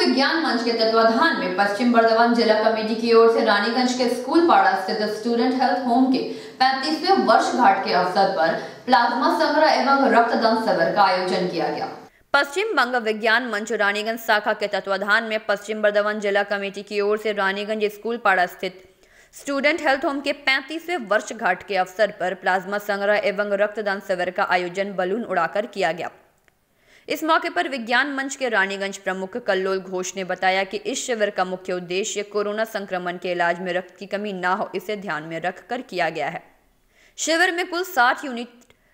विज्ञान मंच के तत्वाधान में पश्चिम बर्धमान जिला कमेटी की ओर से रानीगंज के स्कूल पाड़ा स्थित स्टूडेंट हेल्थ होम के 35वें वर्षगांठ के अवसर पर प्लाज्मा संग्रह एवं रक्तदान शिविर का आयोजन किया गया। पश्चिम बंग विज्ञान मंच रानीगंज शाखा के तत्वाधान में पश्चिम बर्धमान जिला कमेटी की ओर से रानीगंज स्कूल पाड़ा स्थित स्टूडेंट हेल्थ होम के 35वें वर्षगांठ के अवसर पर प्लाज्मा संग्रह एवं रक्तदान शिविर का आयोजन बलून उड़ाकर किया गया। इस मौके पर विज्ञान मंच के रानीगंज प्रमुख कल्लोल घोष ने बताया कि इस शिविर का मुख्य उद्देश्य कोरोना संक्रमण के इलाज में रक्त की कमी न हो, इसे ध्यान में रखकर किया गया है। शिविर में कुल 60 यूनिट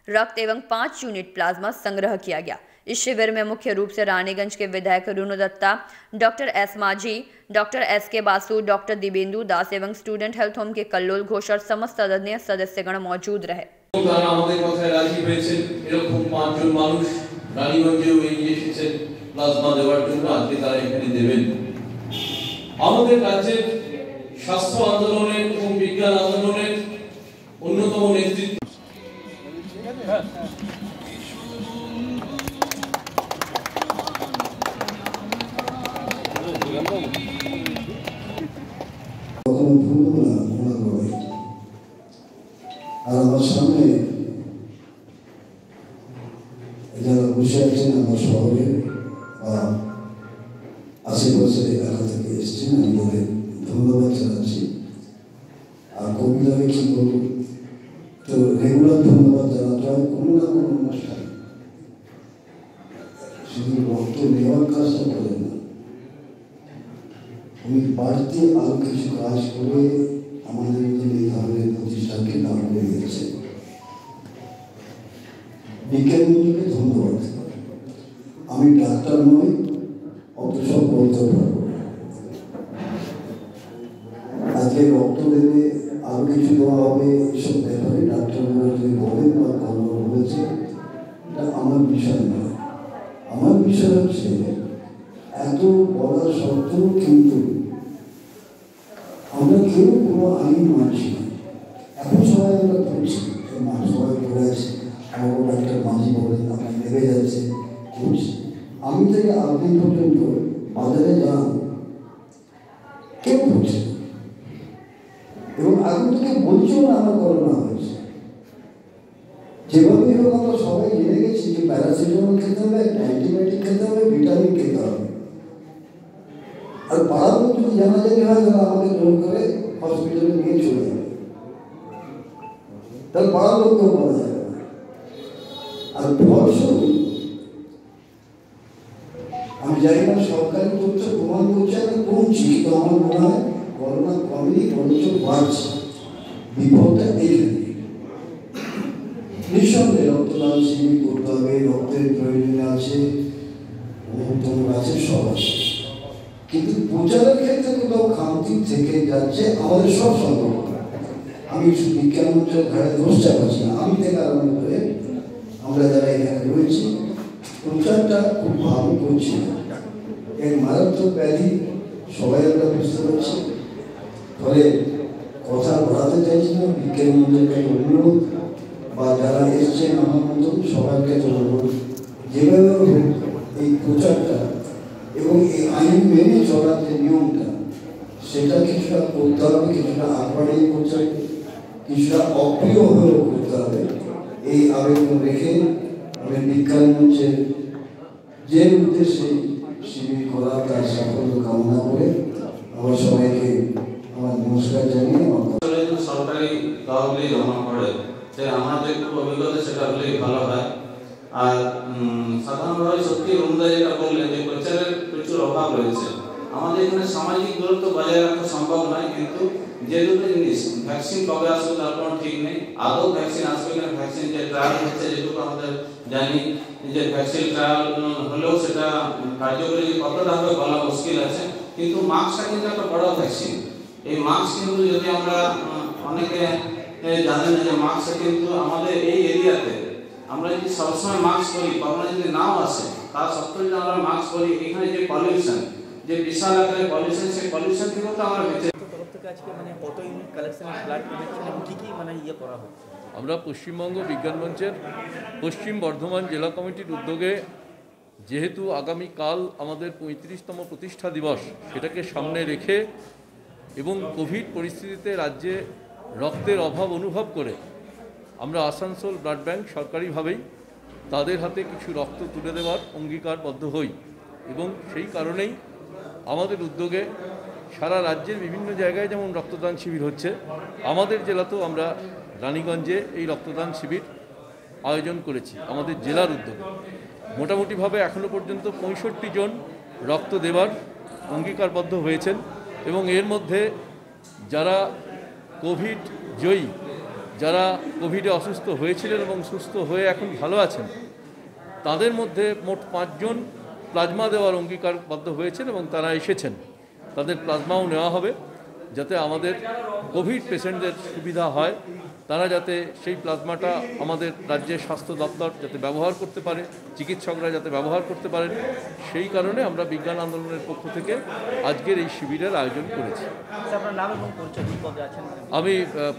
रक्त एवं 5 यूनिट प्लाज्मा संग्रह किया गया। इस शिविर में मुख्य रूप से रानीगंज के विधायक रुनु दत्ता, डॉक्टर एस माझी, डॉक्टर एस के बासु, डॉक्टर दिबेंदु दास एवं स्टूडेंट हेल्थ होम के कल्लोल घोष और समस्त सदस्य सदस्यगण मौजूद रहे। রানীগঞ্জেও এগিয়ে এসেছেন প্লাজমা দেওয়ার জন্য, আজকে তারা এখানে দেবেন। আমাদের রাজ্যের স্বাস্থ্য আন্দোলনের এবং বিজ্ঞান আন্দোলনের অন্যতম নেতৃত্ব আর আমার সামনে যারা বসে আছেন আমার শহরে আশেপাশের এলাকা থেকে এসছেন, আমি তাদের ধন্যবাদ জানাচ্ছি। আর কবিতাকে কি বলবো, তো রেগুলার ধন্যবাদ জানাতে হয় কোনো না কোনো অনুষ্ঠানে, শুধু রক্ত নেওয়ার কাজটা করেন না, উনি বাড়িতে আরো কিছু কাজ করে আমাদের এই ধরনের প্রতিষ্ঠানকে দাঁড় করে দিয়েছে। বিজ্ঞান মন্ত্রীকে ধন্যবাদ। আমি ডাক্তার নই, অত সব বলতে পারবো। আজকে রক্ত দেবে, আরো কিছু দেওয়া হবে, এসব ব্যাপারে ডাক্তাররা যদি বলেন বা কর্মরা বলেছে, এটা আমার বিষয় নয়। আমার বিষয় হচ্ছে এত বলার সত্ত্বেও কিন্তু আমরা কেউ কোনো আইন মানছি না। এখন সবাই আমরা করছি, সবাই করে আছে, ডাক্তার মাঝি বলেন আপনি লেগে যাচ্ছে করছি। আমি থেকে আপনি পর্যন্ত বাজারে যান, কেউ করছে এবং এখন থেকে বলছেও না আমার করোনা হয়েছে। যেভাবে হোক আমরা সবাই জেনে গেছি যে প্যারাসিটামল খেতে হবে, অ্যান্টিবায়োটিক খেতে হবে, ভিটামিন খেতে হবে। আর পাড়ার লোক যদি জানাজানি হয় তাহলে আমাকে জোর করে হসপিটালে নিয়ে চলে যাবে, তাহলে পাড়ার লোককেও বলা যাবে। আর ফলস্বরূপ আমি জানি না সরকারি তথ্য প্রমাণ করছে আমি কমছি, কিন্তু আমার মনে হয় করোনা কমেনি, বরঞ্চ বাড়ছে। বিপদটা এইখানে। নিঃসন্দেহে রক্তদান শিবির করতে হবে, রক্তের প্রয়োজন আছে, আছে, সব আছে, কিন্তু প্রচারের ক্ষেত্রে কোথাও খামতি থেকে যাচ্ছে আমাদের সব সম্ভব। আমি বিজ্ঞান মন্ত্রের ঘাড়ে দোষ চাপাচ্ছি না, আমি থেকে আরম্ভ করে আমরা যারা এখানে রয়েছি প্রচারটা খুব ভালো করছি। এর মারাত্মক ব্যাধি সবাই আমরা বুঝতে পারছি, ফলে কথা বাড়াতে চাইছি না। বিজ্ঞান মন্ত্রের কাছে অনুরোধ বা যারা এসছেন আমার মতন সবার কাছে অনুরোধ, যেভাবে এই প্রচারটা এবং এই আইন মেনে চলার যে নিয়মটা সেটা কিছুটা করতে হবে, কিছুটা আগ্রহী করতে হবে, কিছুটা অপ্রিয় হয়েও করতে হবে। এই আবেদন রেখে আমি বিজ্ঞান মঞ্চের যে উদ্দেশ্যে শিবির করা তার সাফল্য কামনা করে আমার সবাইকে আমার নমস্কার জানিয়ে সরকারি তহবিলে জমা পড়ে, তাই আমার যে অভিজ্ঞতা সেটা হলেই ভালো হয়। আর সাধারণভাবে সত্যি অনুদা যেটা বললেন যে প্রচারের প্রচুর অভাব রয়েছে। আমাদের এখানে সামাজিক দূরত্ব বজায় রাখা সম্ভব নয়, কিন্তু যে দুটো জিনিস, ভ্যাকসিন কবে আসবে তার কোনো ঠিক নেই, আদৌ ভ্যাকসিন আসবে কিনা, ভ্যাকসিন যে ট্রায়াল হচ্ছে যেটুকু আমাদের জানি যে ভ্যাকসিন ট্রায়াল হলেও সেটা কার্যকরী কতটা হবে বলা মুশকিল আছে, কিন্তু মাস্কটা কিন্তু একটা বড় ভ্যাকসিন। এই মাস্ক কিন্তু যদি আমরা অনেকে জানেন যে মাস্কটা কিন্তু আমাদের এই এরিয়াতে আমরা যদি সবসময় মাস্ক পরি, করোনা যদি নাও আসে তার সত্ত্বেও যদি আমরা মাস্ক পরি, এখানে যে পলিউশন, যে বিশাল আকারে পলিউশন, সেই পলিউশন থেকেও তো আমরা বেঁচে। আমরা পশ্চিমবঙ্গ বিজ্ঞান মঞ্চের পশ্চিম বর্ধমান জেলা কমিটির উদ্যোগে যেহেতু আগামীকাল আমাদের 35তম প্রতিষ্ঠা দিবস, সেটাকে সামনে রেখে এবং কোভিড পরিস্থিতিতে রাজ্যে রক্তের অভাব অনুভব করে আমরা আসানসোল ব্লাড ব্যাংক সরকারিভাবেই তাদের হাতে কিছু রক্ত তুলে দেওয়ার অঙ্গীকারবদ্ধ হই এবং সেই কারণেই আমাদের উদ্যোগে সারা রাজ্যের বিভিন্ন জায়গায় যেমন রক্তদান শিবির হচ্ছে, আমাদের জেলাতেও আমরা রানীগঞ্জে এই রক্তদান শিবির আয়োজন করেছি আমাদের জেলার উদ্যোগে। মোটামুটিভাবে এখনও পর্যন্ত 65 জন রক্ত দেওয়ার অঙ্গীকারবদ্ধ হয়েছেন এবং এর মধ্যে যারা কোভিড জয়ী, যারা কোভিডে অসুস্থ হয়েছিলেন এবং সুস্থ হয়ে এখন ভালো আছেন, তাদের মধ্যে মোট 5 জন প্লাজমা দেওয়ার অঙ্গীকারবদ্ধ হয়েছেন এবং তারা এসেছেন। তাদের প্লাজমাও নেওয়া হবে যাতে আমাদের কোভিড পেশেন্টদের সুবিধা হয়, তারা যাতে সেই প্লাজমাটা আমাদের রাজ্যের স্বাস্থ্য দপ্তর যাতে ব্যবহার করতে পারে, চিকিৎসকরা যাতে ব্যবহার করতে পারেন, সেই কারণে আমরা বিজ্ঞান আন্দোলনের পক্ষ থেকে আজকের এই শিবিরের আয়োজন করেছি। আমি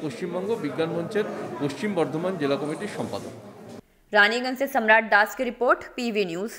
পশ্চিমবঙ্গ বিজ্ঞান মঞ্চের পশ্চিম বর্ধমান জেলা কমিটির সম্পাদক। रानीगंज से सम्राट दास की रिपोर्ट, PV न्यूज।